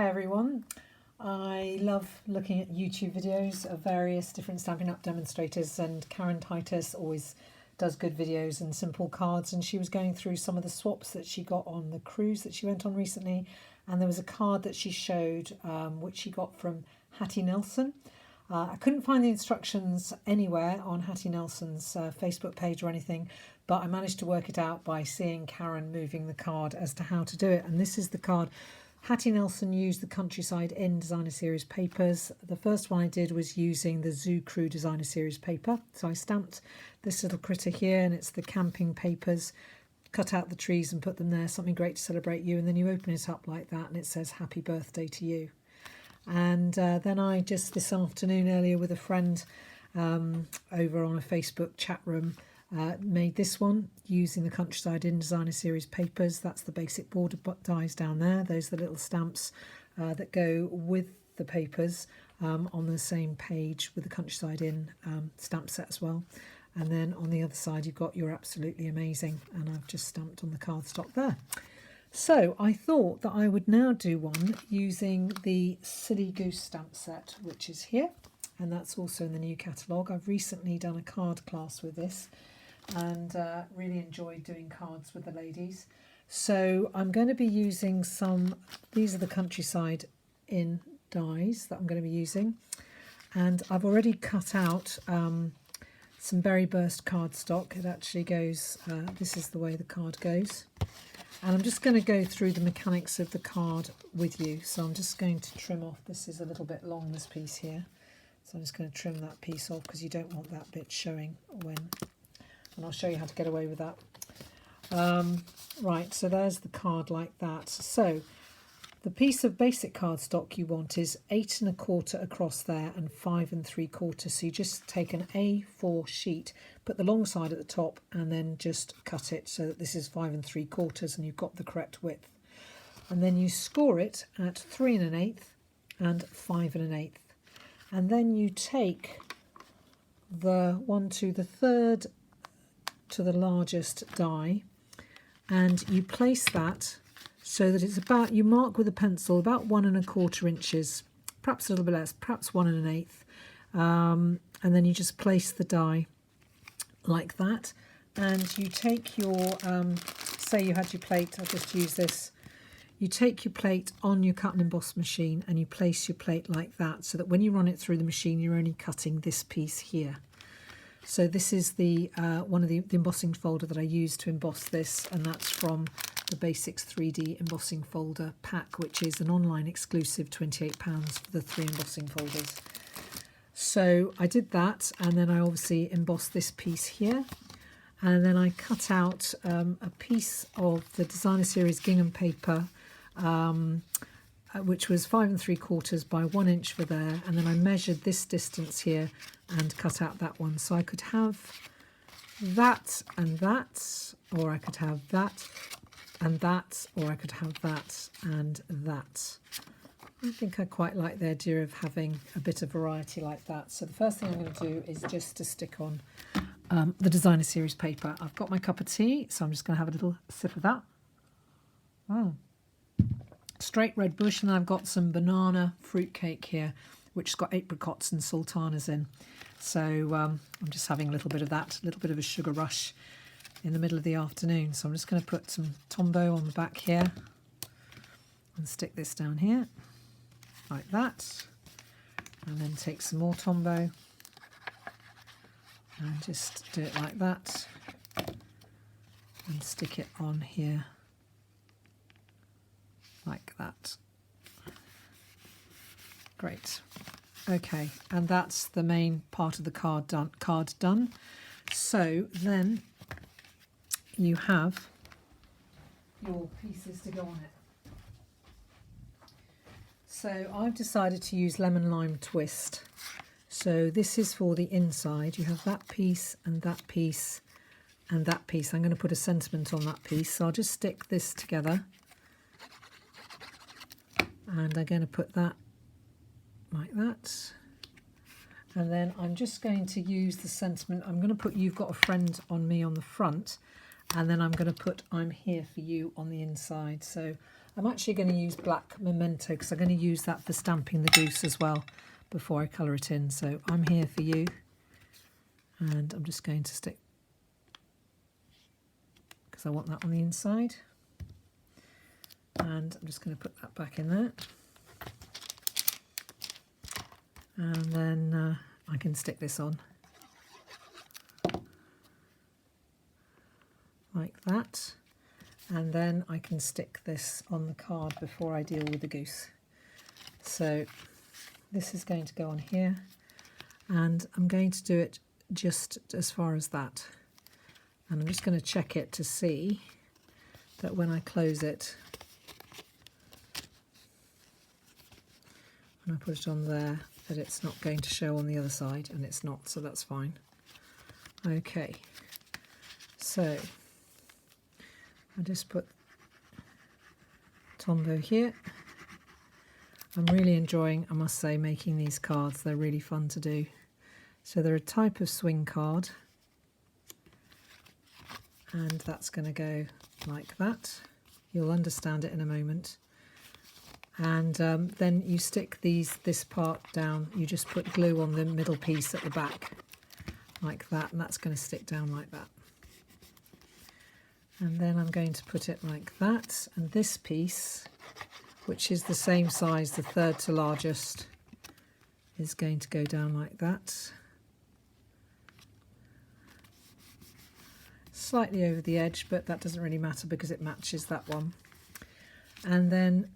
Hi everyone, I love looking at YouTube videos of various different Stampin' Up! Demonstrators, and Karen Titus always does good videos and simple cards, and she was going through some of the swaps that she got on the cruise that she went on recently, and there was a card that she showed which she got from Hattie Nelson. I couldn't find the instructions anywhere on Hattie Nelson's Facebook page or anything, but I managed to work it out by seeing Karen moving the card as to how to do it. And this is the card. Hattie Nelson used the Countryside Inn Designer Series papers. The first one I did was using the Zoo Crew Designer Series paper. So I stamped this little critter here, and it's the camping papers. Cut out the trees and put them there, something great to celebrate you. And then you open it up like that and it says happy birthday to you. And then I just this afternoon earlier with a friend over on a Facebook chat room made this one using the Countryside Inn Designer Series papers. That's the basic border dies down there. Those are the little stamps that go with the papers on the same page with the Countryside Inn stamp set as well. And then on the other side you've got You're Absolutely Amazing, and I've just stamped on the cardstock there. So I thought that I would now do one using the Silly Goose stamp set, which is here, and that's also in the new catalogue. I've recently done a card class with this and really enjoyed doing cards with the ladies. So I'm going to be using these are the Countryside Inn dies that I'm going to be using, and I've already cut out some berry burst cardstock. It actually goes, this is the way the card goes. And I'm just going to go through the mechanics of the card with you. So I'm just going to trim off, this is a little bit long, this piece here. So I'm just going to trim that piece off because you don't want that bit showing when, and I'll show you how to get away with that. Right, so there's the card like that. So the piece of basic cardstock you want is 8 1/4 across there and 5 3/4. So you just take an A4 sheet, put the long side at the top, and then just cut it so that this is 5 3/4 and you've got the correct width. And then you score it at 3 1/8 and 5 1/8. And then you take the 1 to the 3rd to the largest die, and you place that so that it's about, you mark with a pencil about 1 1/4 inches, perhaps a little bit less, perhaps 1 1/8, and then you just place the die like that. And you take your, say you had your plate, I'll just use this, you take your plate on your cut and emboss machine and you place your plate like that, so that when you run it through the machine you're only cutting this piece here. So this is the one of the embossing folder that I used to emboss this, and that's from the Basics 3D embossing folder pack, which is an online exclusive £28 for the 3 embossing folders. So I did that, and then I obviously embossed this piece here, and then I cut out a piece of the Designer Series gingham paper, which was 5 3/4 by 1 inch for there, and then I measured this distance here and cut out that one. So I could have that and that, or I could have that and that, or I could have that and that. I think I quite like the idea of having a bit of variety like that. So the first thing I'm going to do is just to stick on the Designer Series paper. I've got my cup of tea, so I'm just going to have a little sip of that. Straight red bush, and I've got some banana fruit cake here, which has got apricots and sultanas in. So I'm just having a little bit of that, a little bit of a sugar rush in the middle of the afternoon. So I'm just going to put some Tombow on the back here and stick this down here like that, and then take some more Tombow and just do it like that and stick it on here like that. Great. Okay, and that's the main part of the card done. So then you have your pieces to go on it. So I've decided to use lemon lime twist. So this is for the inside. You have that piece and that piece and that piece. I'm going to put a sentiment on that piece. So I'll just stick this together, and I'm going to put that like that. And then I'm just going to use the sentiment. I'm going to put You've Got a Friend on me on the front, and then I'm going to put I'm Here for You on the inside. So I'm actually going to use black memento because I'm going to use that for stamping the goose as well before I colour it in. So I'm here for you, and I'm just going to stick, because I want that on the inside, and I'm just going to put that back in there, and then I can stick this on like that. And then I can stick this on the card before I deal with the goose. So this is going to go on here, and I'm going to do it just as far as that. And I'm just going to check it to see that when I close it, when I put it on there, that it's not going to show on the other side, and it's not, so that's fine. Okay, so I just put Tombow here. I'm really enjoying, I must say, making these cards. They're really fun to do. So they're a type of swing card, and that's going to go like that. You'll understand it in a moment. And then you stick this part down. You just put glue on the middle piece at the back like that, and that's going to stick down like that. And then I'm going to put it like that, and this piece, which is the same size, the third to largest, is going to go down like that. Slightly over the edge, but that doesn't really matter because it matches that one. And then,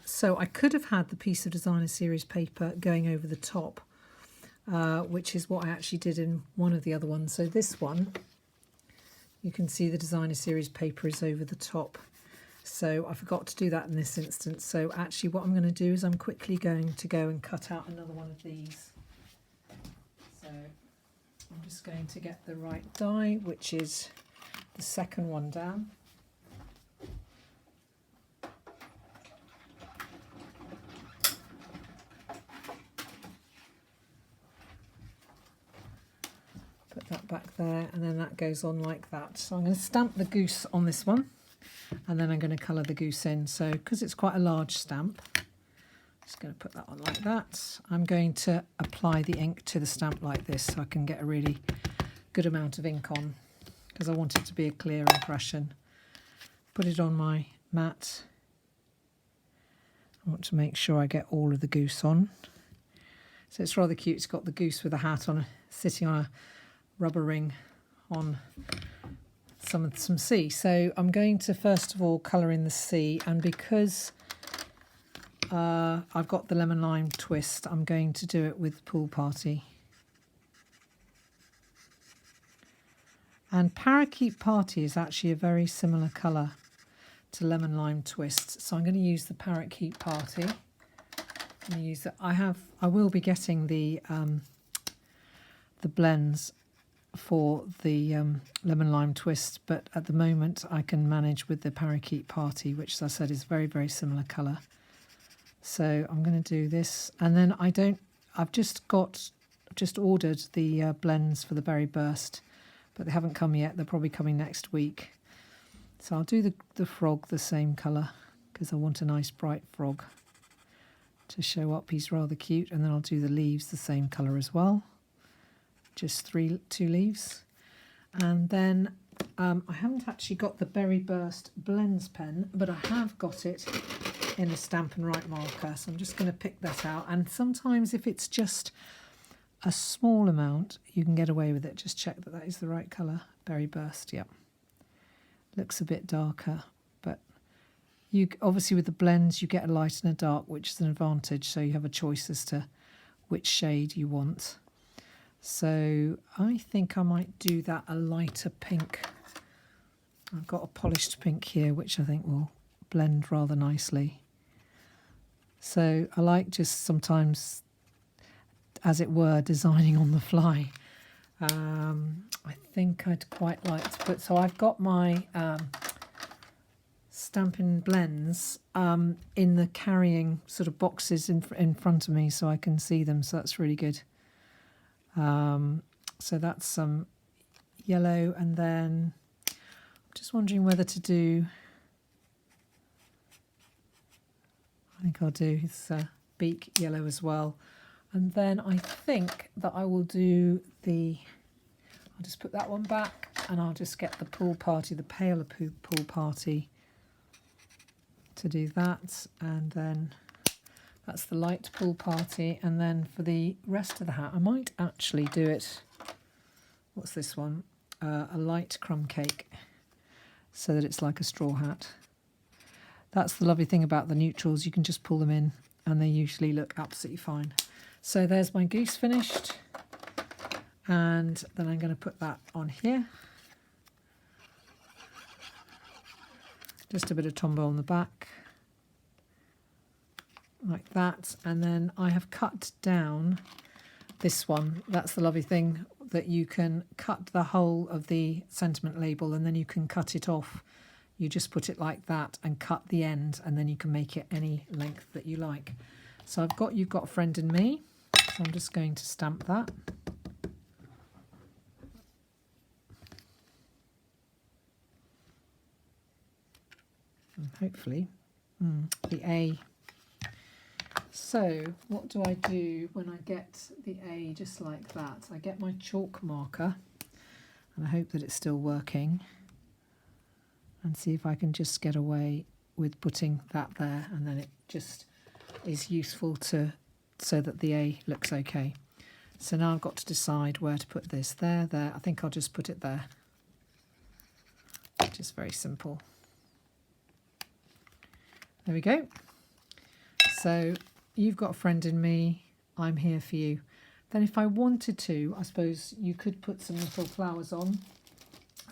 so I could have had the piece of designer series paper going over the top, which is what I actually did in one of the other ones. So this one, you can see the designer series paper is over the top. So I forgot to do that in this instance. So actually what I'm going to do is I'm quickly going to go and cut out another one of these. So I'm just going to get the right die, which is the second one down. Put that back there, and then that goes on like that. So I'm going to stamp the goose on this one, and then I'm going to colour the goose in. So because it's quite a large stamp, I'm just going to put that on like that. I'm going to apply the ink to the stamp like this so I can get a really good amount of ink on, because I want it to be a clear impression. Put it on my mat. I want to make sure I get all of the goose on. So it's rather cute. It's got the goose with a hat on, sitting on a rubber ring on some sea. So I'm going to first of all colour in the sea, and because I've got the lemon lime twist, I'm going to do it with Pool Party. And Parakeet Party is actually a very similar colour to lemon lime twist, so I'm going to use the Parakeet Party. I'm going to use that. I will be getting the blends for the lemon lime twist, but at the moment I can manage with the Parakeet Party, which, as I said, is very, very similar colour. So I'm going to do this, and then I've just ordered the blends for the Berry Burst, but they haven't come yet. They're probably coming next week. So I'll do the frog the same colour, because I want a nice bright frog to show up. He's rather cute. And then I'll do the leaves the same colour as well. Just two leaves. And then I haven't actually got the Berry Burst blends pen, but I have got it in a Stampin' Write marker. So I'm just going to pick that out. And sometimes if it's just a small amount, you can get away with it. Just check that that is the right colour. Berry Burst, yep. Looks a bit darker, but you obviously with the blends you get a light and a dark, which is an advantage, so you have a choice as to which shade you want. So I think I might do that a lighter pink. I've got a polished pink here, which I think will blend rather nicely. So I like just sometimes, as it were, designing on the fly. I think I'd quite like to put, so I've got my Stampin' blends in the carrying sort of boxes in front of me so I can see them, so that's really good. So that's some yellow, and then I'm just wondering whether to do think I'll do his beak yellow as well. And then I think that I will do I'll just put that one back, and I'll just get the pool party, the paler pool party, to do that. And then that's the light pool party. And then for the rest of the hat, I might actually do it, what's this one? A light crumb cake, so that it's like a straw hat. That's the lovely thing about the neutrals, you can just pull them in and they usually look absolutely fine. So there's my goose finished, and then I'm going to put that on here. Just a bit of tombow on the back, like that. And then I have cut down this one. That's the lovely thing, that you can cut the whole of the sentiment label and then you can cut it off. You just put it like that and cut the end, and then you can make it any length that you like. So I've got You've Got a Friend in Me. So I'm just going to stamp that. And hopefully the A. So what do I do when I get the A just like that? I get my chalk marker, and I hope that it's still working, and see if I can just get away with putting that there, and then it just is useful so that the A looks okay. So now I've got to decide where to put this. There. I think I'll just put it there. Just very simple. There we go. So You've Got a Friend in Me, I'm Here for You. Then if I wanted to, I suppose you could put some little flowers on.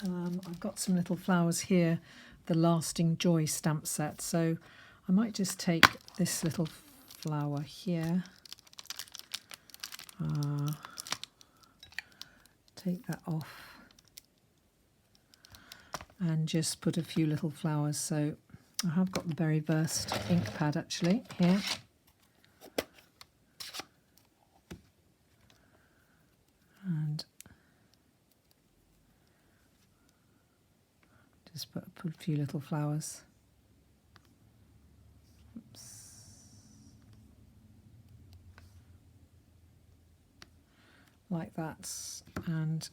I've got some little flowers here, the Lasting Joy stamp set. So I might just take this little flower here. Take that off. And just put a few little flowers. So I have got the Berry Burst ink pad actually here. And just put a few little flowers. Oops. Like that. And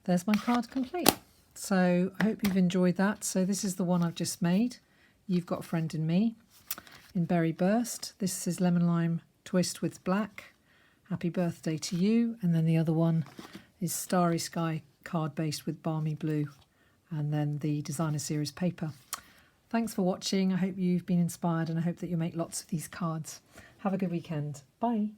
there's my card complete. So I hope you've enjoyed that. So this is the one I've just made. You've Got a Friend in Me in Berry Burst. This is Lemon Lime Twist with Black. Happy Birthday to You. And then the other one is Starry Sky card based with Balmy Blue. And then the Designer Series paper. Thanks for watching. I hope you've been inspired, and I hope that you'll make lots of these cards. Have a good weekend. Bye.